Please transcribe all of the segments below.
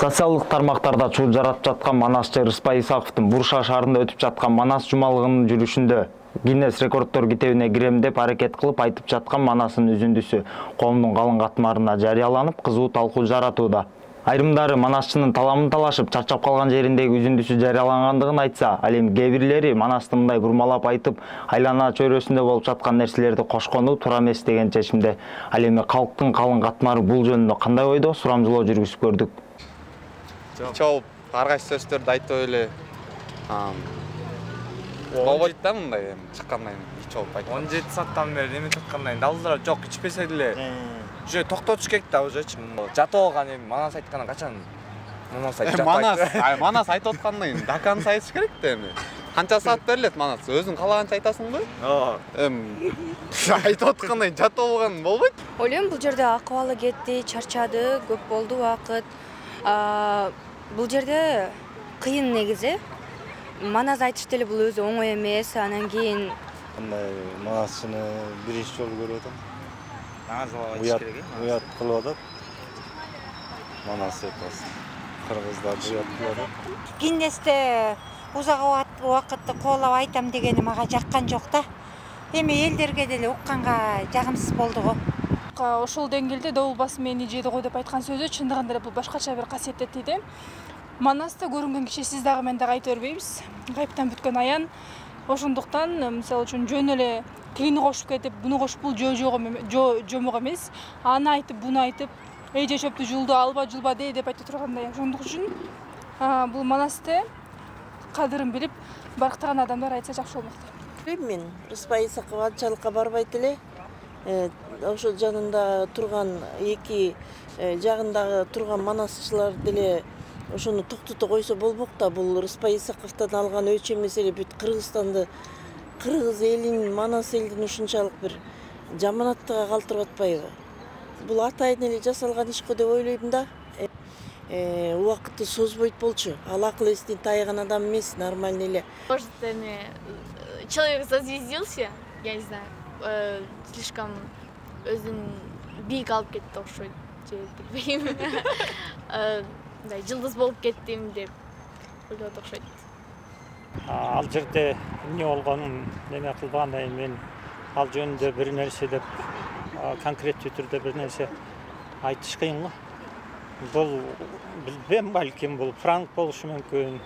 Социалдык тармактарда чуу жаратып жаткан манасчы Рыспай Исаковдун Бурша шаарында өтүп жаткан манас жумалыгынын жүрүшүндө Гиннес рекорддор китебине кирем деп аракет кылып айтып жаткан манасынын үзүндүсү коомдун калың катмарына жарыяланып, кызуу талкуу жаратууда. Айрымдары манасчынын таламын талашып, чарчап калган жериндеги үзүндүсү жарыялангандыгын айтса, ал эми кээ бирлери манасты мындай бурмалап айтып, айлана чөйрөсүндө болуп жаткан нерселерди кошкону туура эмес деген чечимде. Ал эми калктын калың катмары бул жөнүндө кандай ойдо? Сурамжылоо жүргүзүп көрдүк. Чоп, ар кайсы сөздөрдү айтып эле. Болбойт да мындай чыккандан кийин чоп айтып. 17 сааттан бери эме чыккандан кийин далдыра жок, ичпесе деле. Уже токтотуш керек да, ужечи. Жатооган эми манас айткандан качан манас айтып жатпайт. Манас айтып аткандан кийин дакансы айтыш керек да эми. Канча саат берилет манас? Өзүң каалаганча айтасыңбы? Ооба. Эми айтып аткандан кийин жатооган болбойт. Ойлойм, бул жерде акыбалы кетти, чарчады, көп болду убакыт. Бул жерде кыйын негизи. Манас айтыш деле бул өзү оңой эмес. Анан кийин мындай манасчыны биринчи жолу көрүп атам. Айтыш керек. Уят кылып атат. Манас эпос. Кыргыздар уят кылып атат. Гиннесте узак убакытты коолап айтам дегени мага жаккан жок да. Эми элдерге деле укканга жагымсыз болду го. Ошол деңгээлде добул басым мени жейди го деп айткан сөзү чындыгында эле бул башкача бир касиеттети да. Манасты көрүнгөн киши сиз дагы мен дагы айта бербейбиз. Кайыптан бүткөн аян. Ошондуктан мисалы үчүн жөн эле тигини кошуп кетип, буну кошуп бул жомок эмес. Аны айтып, буну айтып, эже чөптү жулду, алба жулба деп айта тургандай. Ошондук үчүн бул манасты кадырын билип барктаган адамдар айтса жакшы болмок дейм. Мен Рыспай Исаков анчалыкка барбайт эле. Ошол жанында турган эки жагындагы турган манасчылар деле ошону токтото койсо болмок да. Бул Рыспай Исаковдон алган өч эмес эле бүт Кыргызстанды, кыргыз элин, манас элдин ушунчалык бир жаманаттыгга калтырып атпайбы? Бул атайын эле жасалган иш го деп ойлойм да. Убакытты созбойт болчу. Ал акыл эстин тайган адам эмес, нормально эле. Может, человек зазвездился, я не знаю, слишком өзүн бийик алып кетти окшойт, же билбейм. Мындай жылдыз болуп кеттим деп ойлоп окшойт. Ал жерде эмне болгонун неме кылбагандан кийин мен ал жөнүндө бир нерсе деп конкреттүү түрдө бир нерсе айтыш кыйын го. Бул билбейм, балким бул пранк болушу мүмкүн.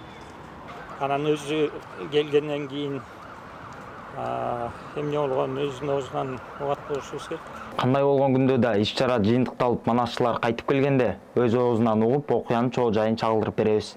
Анан өзү келгенден кийин эмне болгонун өзүнүн оозунан угат болушубуз керек. Кандай болгон күндө да иш-чара жыйынтыкталып манасчылар кайтып келгенде өз оозунан угуп окуянын чоо жайын чагылдырып беребиз.